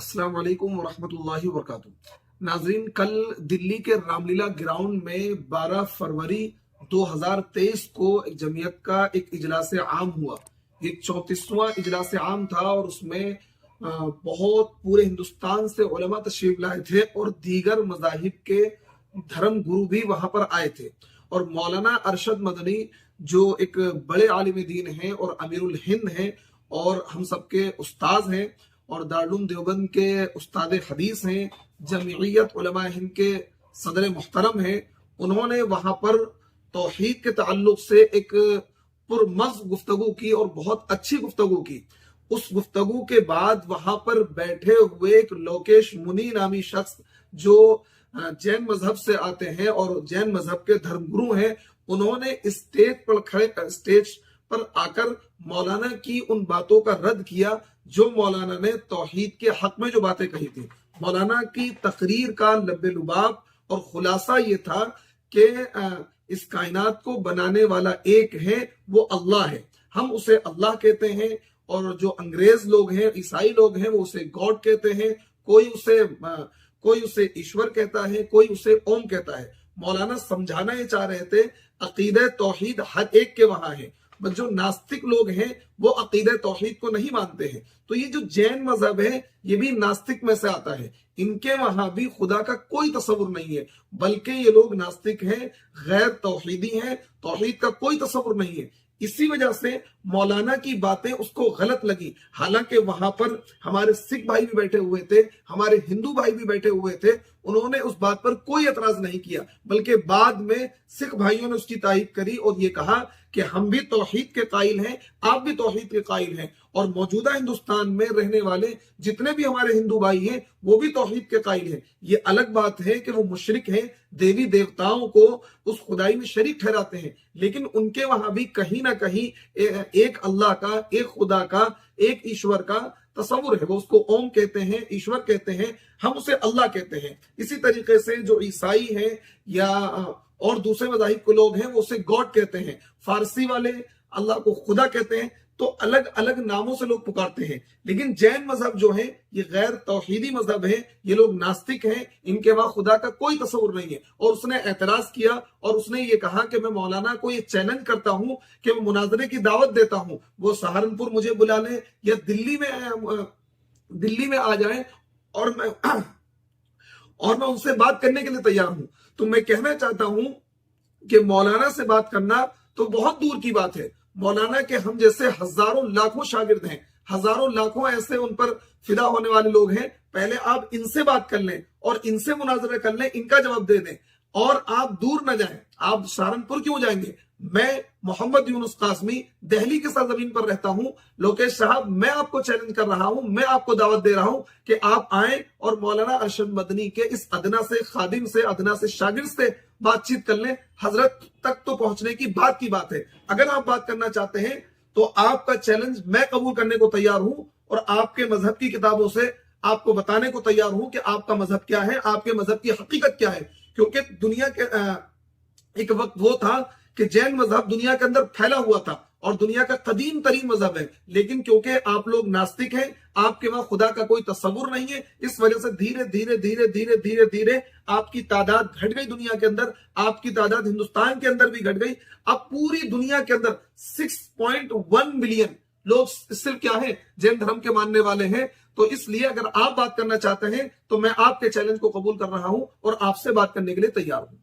अस्सलाम वालेकुम वरहमतुल्लाहि वबरकातुहू। नाजरीन, कल दिल्ली के रामलीला ग्राउंड में 12 फरवरी 2023 को एक जमीयत का एक इजलास आम हुआ। ये 34वां इजलास आम था और उसमें बहुत पूरे हिंदुस्तान से उलमा तशरीफ लाए थे और दीगर मजाहिब के धर्म गुरु भी वहां पर आए थे। और मौलाना अरशद मदनी जो एक बड़े आलिम दीन हैं और अमीरुल हिंद हैं और हम सबके उस्ताद हैं और दारुल देवबंद के उस्ताद हदीस हैं, जमीयत उलमा हिंद के सदर मुहतरम हैं, उन्होंने वहां पर तौहीद के ताल्लुक से एक पुरमज़ गुफ्तगू की और बहुत अच्छी गुफ्तगू की। उस गुफ्तगू के बाद वहां पर बैठे हुए एक लोकेश मुनी नामी शख्स जो जैन मजहब से आते हैं और जैन मजहब के धर्मगुरु हैं, उन्होंने स्टेज पर आकर मौलाना की उन बातों का रद्द किया जो मौलाना ने तौहीद के हक में जो बातें कही थी। मौलाना की तकरीर का लब्बे लुबाब और खुलासा ये था कि इस कायनात को बनाने वाला एक है, वो अल्लाह है। हम उसे अल्लाह कहते हैं और जो अंग्रेज लोग हैं, ईसाई लोग हैं, वो उसे गॉड कहते हैं। कोई उसे ईश्वर कहता है, कोई उसे ओम कहता है। मौलाना समझाना ये चाह रहे थे अकीदे तौहीद हर एक के वहां है, बस जो नास्तिक लोग हैं वो अकीदे तौहीद को नहीं मानते हैं। तो ये जो जैन मजहब है ये भी नास्तिक में से आता है। इनके वहां भी खुदा का कोई तस्वुर नहीं है, बल्कि ये लोग नास्तिक हैं, गैर तौहीदी हैं, तौहीद का कोई तस्वुर नहीं है। इसी वजह से मौलाना की बातें उसको गलत लगी। हालांकि वहां पर हमारे सिख भाई भी बैठे हुए थे, हमारे हिंदू भाई भी बैठे हुए थे, उन्होंने उस बात पर कोई एतराज नहीं किया, बल्कि बाद में सिख भाइयों ने उसकी तारीफ करी और ये कहा कि हम भी तौहीद के कायल हैं, आप भी तौहीद के कायल हैं, और मौजूदा हिंदुस्तान में रहने वाले जितने भी हमारे हिंदू भाई हैं वो भी तौहीद के कायल हैं। ये अलग बात है कि वो मुशरिक हैं, देवी देवताओं को उस खुदाई में शरीक ठहराते हैं, लेकिन उनके वहां भी कहीं ना कहीं एक अल्लाह का, एक खुदा का, एक ईश्वर का तस्वुर है। वो उसको ओम कहते हैं, ईश्वर कहते हैं, हम उसे अल्लाह कहते हैं। इसी तरीके से जो ईसाई हैं या और दूसरे मज़ाहिब के लोग हैं वो उसे गॉड कहते हैं। फारसी वाले अल्लाह को खुदा कहते हैं। तो अलग अलग नामों से लोग पुकारते हैं। लेकिन जैन मजहब जो है ये गैर तौहीदी मजहब है, ये लोग नास्तिक हैं, इनके वहां खुदा का कोई तस्वुर नहीं है। और उसने एतराज किया और उसने ये कहा कि मैं मौलाना को ये चैलेंज करता हूं कि मैं मुनाजरे की दावत देता हूं, वो सहारनपुर मुझे बुला लें या दिल्ली में आ जाएं और मैं उनसे बात करने के लिए तैयार हूं। तो मैं कहना चाहता हूं कि मौलाना से बात करना तो बहुत दूर की बात है। मौलाना के हम जैसे हजारों लाखों शागिर्द हैं, हजारों लाखों ऐसे उन पर फिदा होने वाले लोग हैं। पहले आप इनसे बात कर लें और इनसे मुनाजरा कर लें, इनका जवाब दे दें और आप दूर न जाएं। आप सहारनपुर क्यों जाएंगे? मैं मोहम्मद यूनुस कासमी दिल्ली के सरजमीन पर रहता हूं। लोकेश साहब, मैं आपको चैलेंज कर रहा हूं, मैं आपको दावत दे रहा हूं कि आप आए और मौलाना अरशद मदनी के इस अदना से खादिम से, अदना से शागिर्द से बातचीत कर लें। हजरत तक तो पहुंचने की बात है। अगर आप बात करना चाहते हैं तो आपका चैलेंज मैं कबूल करने को तैयार हूं और आपके मजहब की किताबों से आपको बताने को तैयार हूं कि आपका मजहब क्या है, आपके मजहब की हकीकत क्या है। क्योंकि दुनिया के एक वक्त वो था कि जैन मजहब दुनिया के अंदर फैला हुआ था और दुनिया का कदीम तरीन मजहब है, लेकिन क्योंकि आप लोग नास्तिक हैं, आपके वहां खुदा का कोई तस्वुर नहीं है, इस वजह से धीरे धीरे आपकी तादाद घट गई। दुनिया के अंदर आपकी तादाद हिंदुस्तान के अंदर भी घट गई। अब पूरी दुनिया के अंदर 6.1 बिलियन लोग सिर्फ क्या है, जैन धर्म के मानने वाले हैं। तो इसलिए अगर आप बात करना चाहते हैं तो मैं आपके चैलेंज को कबूल कर रहा हूं और आपसे बात करने के लिए तैयार हूं।